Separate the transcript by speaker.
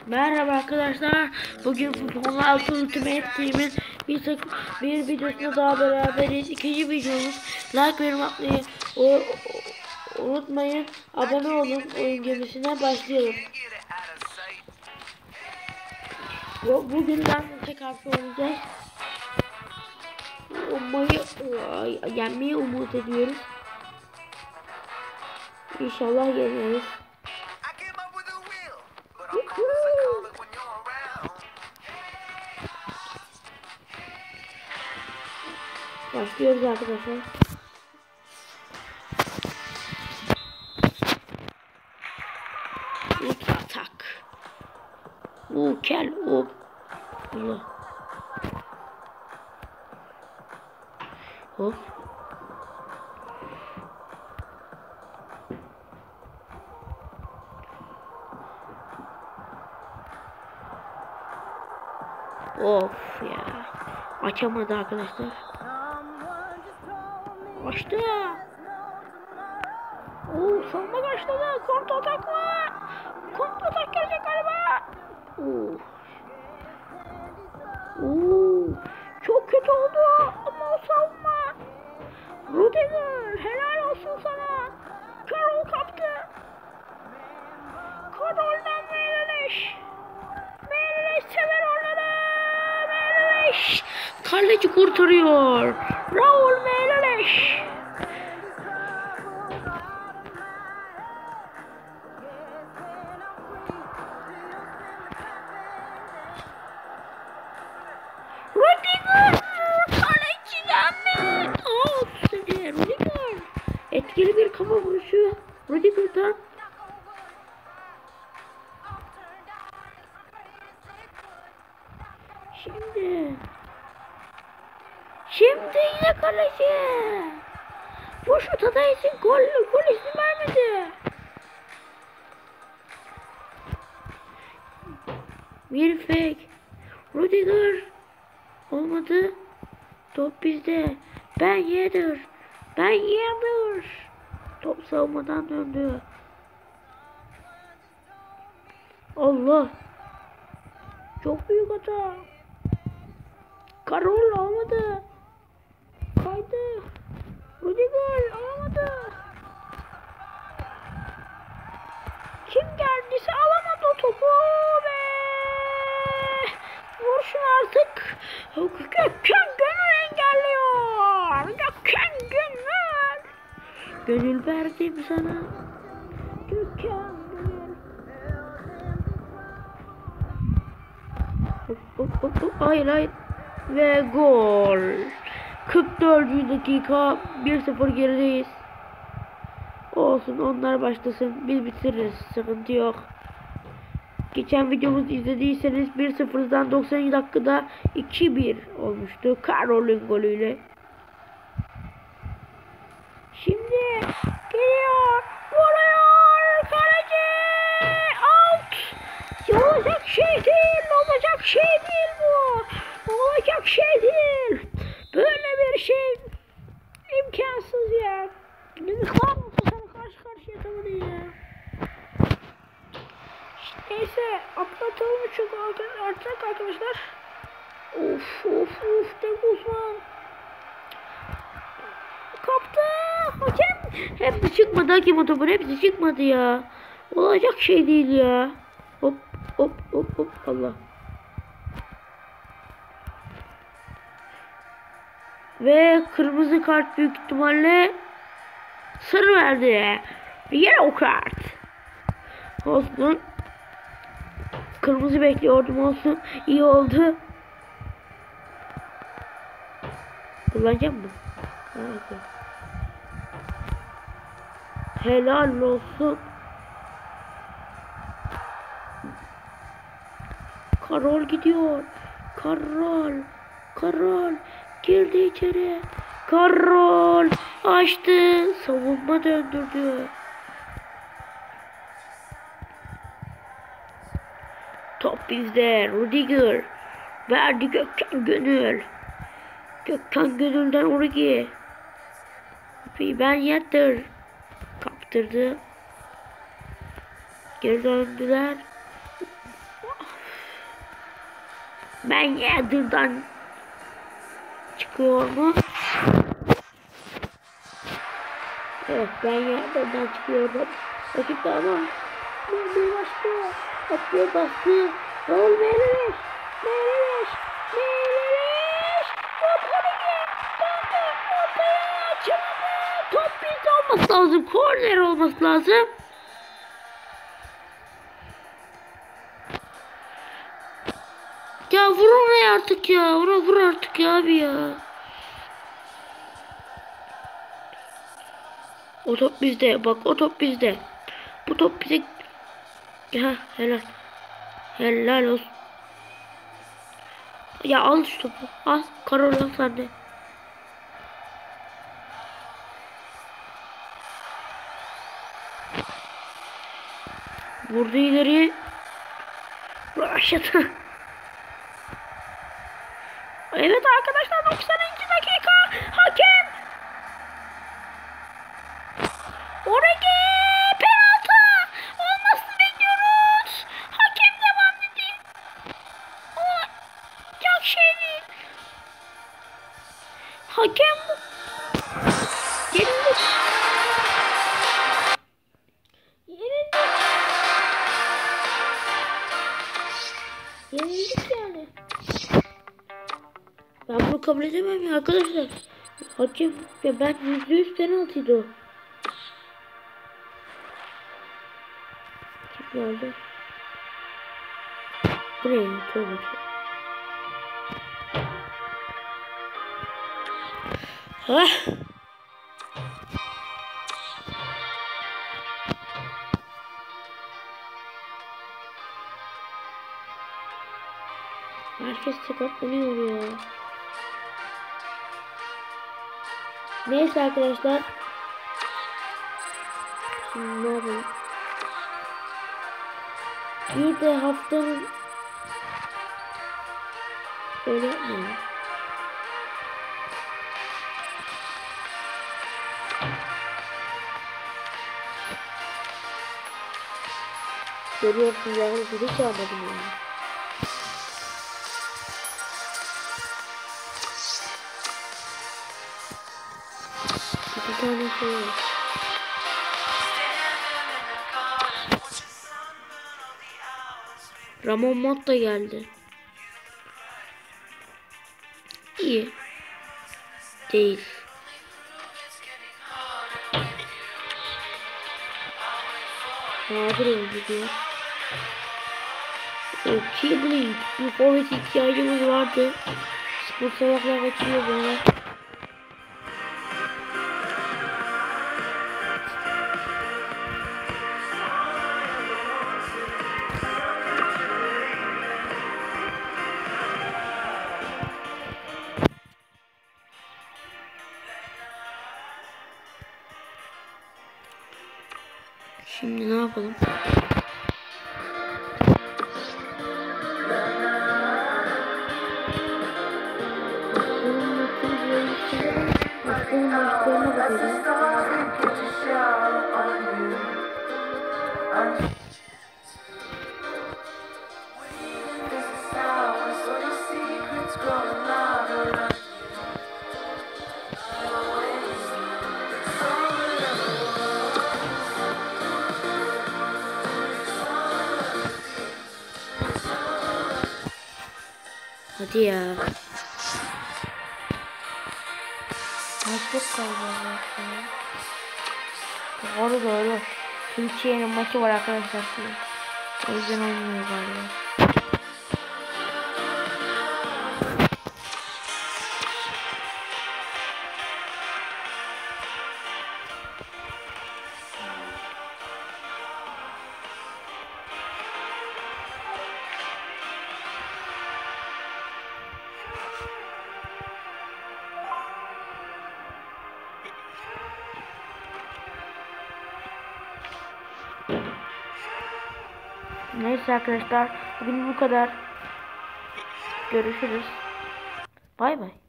Speaker 1: Merhaba arkadaşlar. Bugün Futbol 6 Ultimate Team'in bir videosunda daha beraberiz. İkinci videomuz. Like ve atmayı unutmayın. Abone olun. Oyun gemisine başlayalım. Bugün tek harfi olacağız. Yenmeyi umut ediyoruz. İnşallah yeneriz. Başlıyoruz arkadaşlar. İlk atak. Kel o. Allah. Hop. Of ya. Açamadı arkadaşlar. Açtı. Oo, savunma başladı. Kontra atak mı? Kontra atak gelecek galiba. Oo. Oo. Çok kötü oldu ama o savunma. Rudiger helal olsun sana. Karol kaptı. Karol'dan Meireles. Meireles sever onları. Meireles. Kaleci kurtarıyor. Raul Meireles. Rudiger. Kaleciden mi? Rudiger. Etkili bir kafa vuruşu. Rudiger'dan. Şimdi yine kaleci. Bu şut atay için gol izni vermedi. Bir fake. Rudiger. Olmadı. Top bizde. Ben Yedder. Top savunmadan döndü. Allah. Çok büyük hata. Karol olmadı. Kaydı. Rudiger alamadı. Kim geldiyse alamadı o topu ve vur şunu artık. Gökhan Gönül engelliyor. Gökhan Gönül. Gönül verdim sana. Gökhan Gönül. Hayır. Ve gol. 44. dakika 1-0 gerideyiz. Olsun, onlar başlasın, biz bitiririz, sıkıntı yok. Geçen videomuzu izlediyseniz 1-0'dan 90 dakikada 2-1 olmuştu Karol'ün golüyle. Şimdi geliyor, vuruyor, kaleci out. Olacak şey değil bu. Olacak şey değil. Böyle bir şey imkansız ya. Yazıklar olsun sana, karşı karşıya atamadın ya. Neyse, atlatalım çok artık arkadaşlar. Of Tek Osman. Kaptı hocam. Hepsi çıkmadı, hakim o topun hepsi çıkmadı ya. Olacak şey değil ya. Hop Allah. Ve kırmızı kart büyük ihtimalle sarı verdi. Yellow kart. Olsun. Kırmızı bekliyordum, olsun. İyi oldu. Kullanacağım mı? Evet. Helal olsun. Karol gidiyor. Karol girdi içeri. Karol açtı. Savunma döndürdü. Top bizde. Rudiger verdi Gökhan Gönül. Gökhan Gönül'den Origi. Ben Yedder kaptırdı. Geri döndüler. Ben Yadır'dan çıkıyor mu? Evet, ben Yadır'dan çıkıyorum. Rakip de ama bir başka atıyor bastı. Gol verilir. Verilir. Verilir. Top oraya. Döndü. Ortaya açıldı. Top bizde olması lazım. Korner olması lazım. Ya vur oraya artık ya. Ona vur artık ya abi ya. O top bizde. Bak o top bizde. Bu top bize. Ya helal. Helal olsun. Ya al şu topu. Al. Karola sende. Vurdu ileri. Raşat. Evet arkadaşlar 92 dakika. Hakem. Origi penaltı. Olmasını bekliyoruz. Hakem devam ediyor. Olacak şey değil. Hakem yenildi. Yenildi. Yenildik yani. Ben bunu kabul edemem ya arkadaşlar. Hakem ya ben %100 penaltıydı o. Kim geldi? Buraya tövbe. Hah. Herkes sakatlanıyor ya. Neyse arkadaşlar. Şimdi ne yapalım? Bir de haftanın öyle yapmayalım. Görüyorsunuz yani hiç almadım yani. Bir tane şey var. Ramon Mott da geldi. İyi. Değil. Nadir oldu diyor. Kibling. Bir forvet ihtiyacımız vardı. Spor salaklar kaçırıyor bana. Şimdi ne yapalım? Aslanın maçlarına bakacağım. Hadi ya. Maç yok galiba. Doğru doğru. Türkiye'nin maçı var arkadaşlar. O yüzden olmuyor galiba. Neyse arkadaşlar bugün bu kadar. Görüşürüz. Bay bay.